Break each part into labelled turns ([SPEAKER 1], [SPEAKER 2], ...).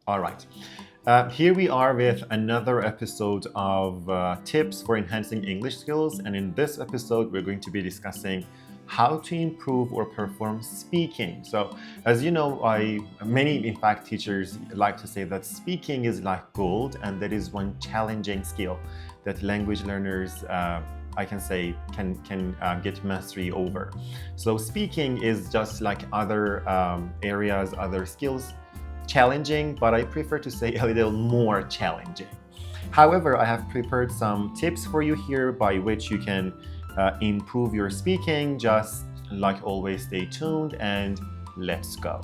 [SPEAKER 1] All right. Here we are with another episode of tips for enhancing English skills. And in this episode, we're going to be discussing how to improve or perform speaking. So, as you know, many, in fact, teachers like to say that speaking is like gold, and that is one challenging skill that language learners I can say can get mastery over. So speaking is just like other areas, other skills, challenging, but I prefer to say a little more challenging. However, I have prepared some tips for you here by which you can improve your speaking. Just like always, stay tuned and let's go.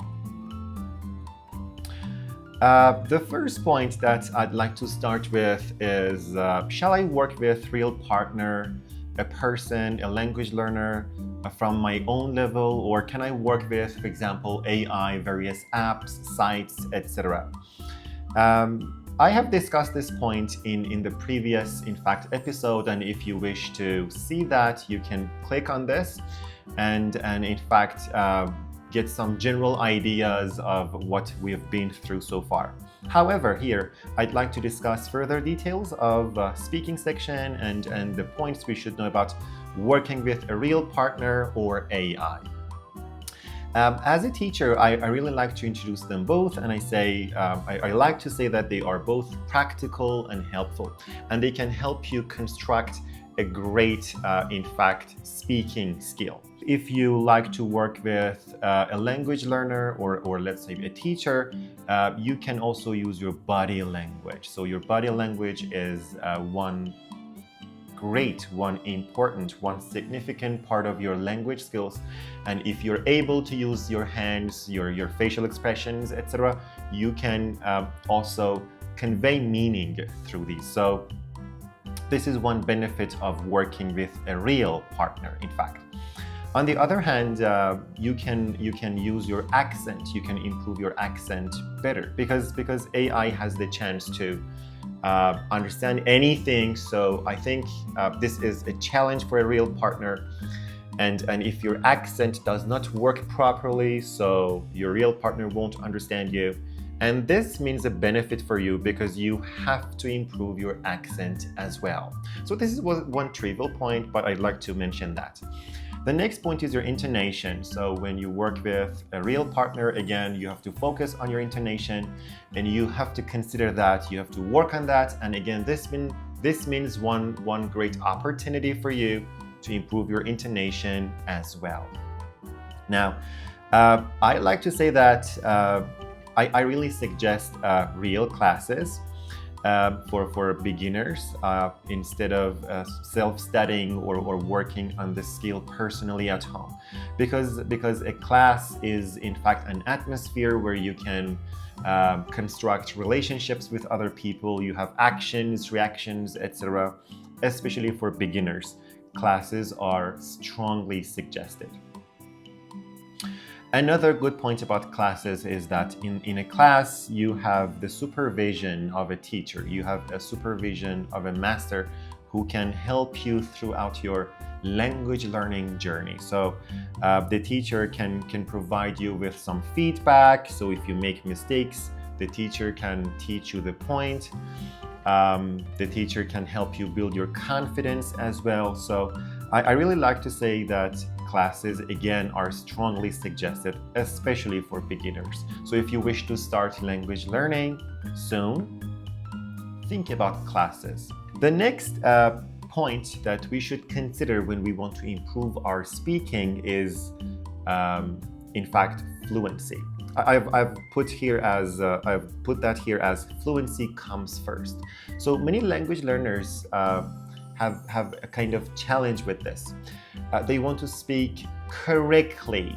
[SPEAKER 1] The first point that I'd like to start with is, shall I work with a real partner, a person, a language learner from my own level, or can I work with, for example, AI, various apps, sites, etc.? I have discussed this point in the previous, in fact, episode, and if you wish to see that, you can click on this and in fact, get some general ideas of what we've been through so far. However, here, I'd like to discuss further details of speaking section and the points we should know about working with a real partner or AI. As a teacher, I really like to introduce them both, and I like to say that they are both practical and helpful, and they can help you construct a great, in fact, speaking skill. If you like to work with a language learner or let's say a teacher, you can also use your body language. So your body language is one important, one significant part of your language skills. And if you're able to use your hands, your facial expressions, etc., you can also convey meaning through these. So this is one benefit of working with a real partner, in fact. On the other hand, you can use your accent. You can improve your accent better because AI has the chance to understand anything. So I think this is a challenge for a real partner. And if your accent does not work properly, so your real partner won't understand you. And this means a benefit for you because you have to improve your accent as well. So this is one trivial point, but I'd like to mention that. The next point is your intonation. So when you work with a real partner, again, you have to focus on your intonation and you have to consider that, you have to work on that. And again, this means one great opportunity for you to improve your intonation as well. Now, I like to say that I really suggest real classes for beginners instead of self-studying or working on the skill personally at home, because a class is in fact an atmosphere where you can construct relationships with other people. You have actions, reactions, etc. Especially for beginners, classes are strongly suggested. Another good point about classes is that in a class, you have the supervision of a teacher. You have a supervision of a master who can help you throughout your language learning journey. So the teacher can provide you with some feedback. So if you make mistakes, the teacher can teach you the point. The teacher can help you build your confidence as well. So I really like to say that classes, again, are strongly suggested, especially for beginners. So if you wish to start language learning soon, think about classes. The next point that we should consider when we want to improve our speaking is, in fact, fluency. I've put that here as fluency comes first. So many language learners have a kind of challenge with this. They want to speak correctly,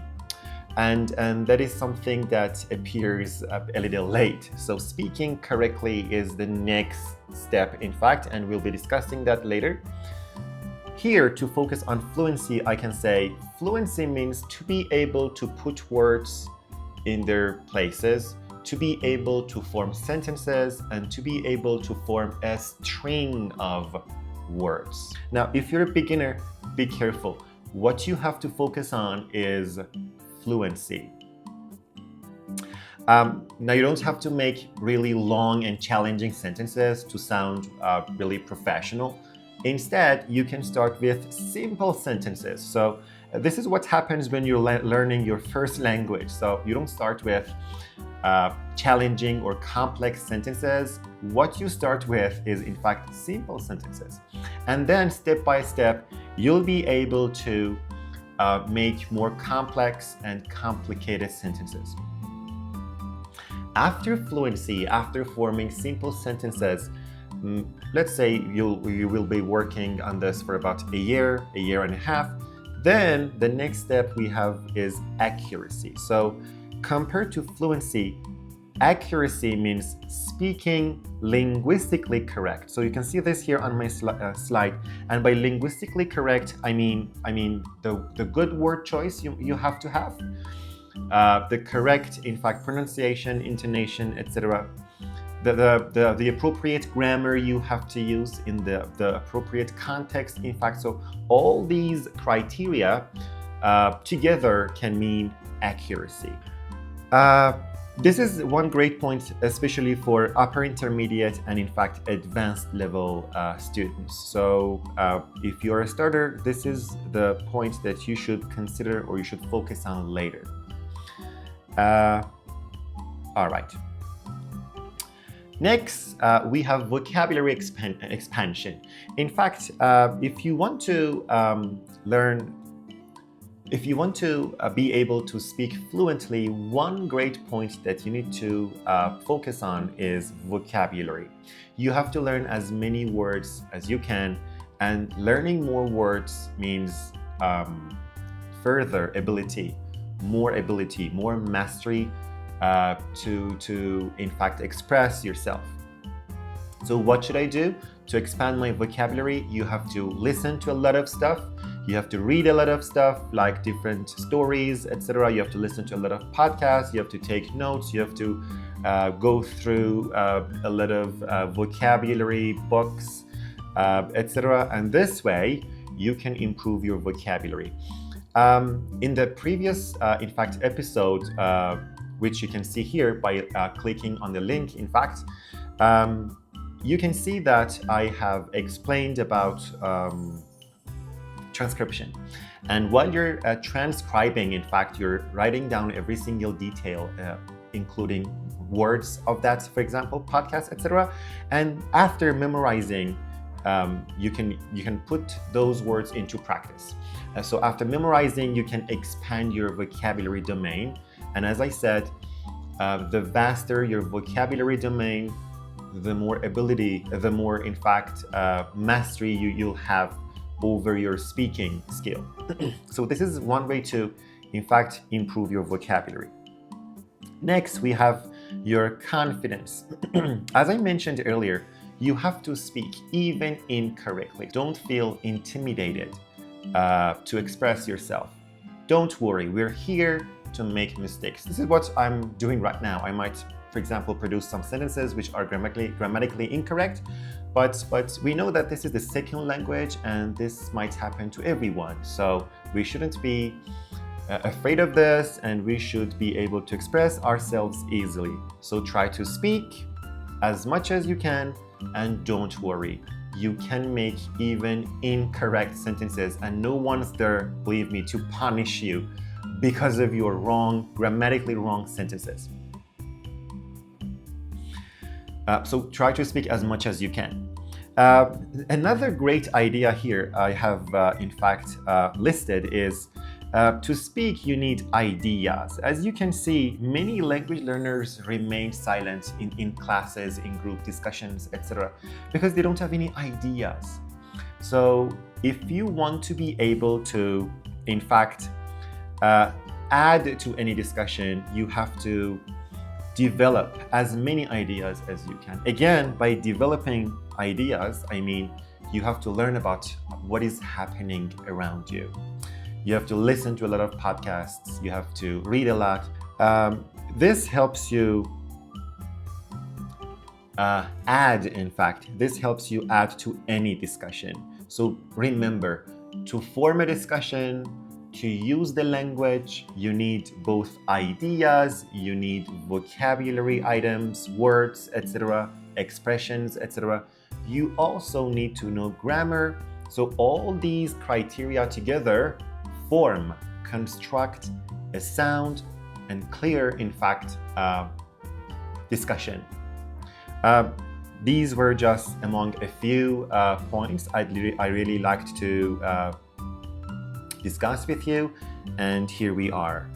[SPEAKER 1] and that is something that appears a little late. So speaking correctly is the next step, in fact, and we'll be discussing that later. Here, to focus on fluency, I can say fluency means to be able to put words in their places, to be able to form sentences, and to be able to form a string of words. Now, if you're a beginner, be careful. What you have to focus on is fluency. Now, you don't have to make really long and challenging sentences to sound really professional. Instead, you can start with simple sentences. So this is what happens when you're learning your first language. So you don't start with challenging or complex sentences. What you start with is, in fact, simple sentences. And then step by step, you'll be able to make more complex and complicated sentences. After fluency, after forming simple sentences, let's say you will be working on this for about a year and a half, then the next step we have is accuracy. So compared to fluency, accuracy means speaking linguistically correct. So you can see this here on my slide. And by linguistically correct, I mean the good word choice you have to have. The correct, in fact, pronunciation, intonation, etc. The appropriate grammar you have to use in the appropriate context, in fact. So all these criteria together can mean accuracy. This is one great point, especially for upper intermediate and, in fact, advanced level students. So if you're a starter, this is the point that you should consider or you should focus on later. All right. Next, we have vocabulary expansion. In fact, if you want to be able to speak fluently, one great point that you need to focus on is vocabulary. You have to learn as many words as you can, and learning more words means further ability, more mastery to in fact express yourself. So what should I do to expand my vocabulary? You have to listen to a lot of stuff. You have to read a lot of stuff like different stories, etc. You have to listen to a lot of podcasts. You have to take notes. You have to go through a lot of vocabulary books, etc. And this way, you can improve your vocabulary. In the previous, in fact, episode, which you can see here by clicking on the link, in fact, you can see that I have explained about transcription. And while you're transcribing, in fact, you're writing down every single detail, including words of that, for example, podcast, etc. And after memorizing, you can put those words into practice. So after memorizing, you can expand your vocabulary domain. And as I said, the vaster your vocabulary domain, the more ability, the more, in fact, mastery you'll have over your speaking skill. So this is one way to, in fact, improve your vocabulary. Next, we have your confidence. As I mentioned earlier, you have to speak even incorrectly. Don't feel intimidated to express yourself. Don't worry, we're here to make mistakes. This is what I'm doing right now. I might, for example, produce some sentences which are grammatically incorrect, but we know that this is the second language and this might happen to everyone. So we shouldn't be afraid of this, and we should be able to express ourselves easily. So try to speak as much as you can, and don't worry. You can make even incorrect sentences, and no one's there, believe me, to punish you because of your grammatically wrong sentences. So try to speak as much as you can. Another great idea here I have, in fact, listed is to speak, you need ideas. As you can see, many language learners remain silent in classes, in group discussions, etc., because they don't have any ideas. So if you want to be able to, in fact, add to any discussion, you have to develop as many ideas as you can. Again, by developing ideas, I mean you have to learn about what is happening around you. You have to listen to a lot of podcasts. You have to read a lot. This helps you this helps you add to any discussion. So remember, to form a discussion, to use the language, you need both ideas, you need vocabulary items, words, etc., expressions, etc. You also need to know grammar. So all these criteria together construct a sound and clear, in fact, discussion. These were just among a few points I really liked to discuss with you, and here we are.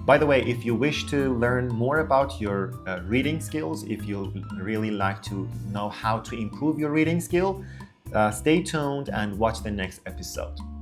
[SPEAKER 1] By the way, if you wish to learn more about your reading skills, if you really like to know how to improve your reading skill, stay tuned and watch the next episode.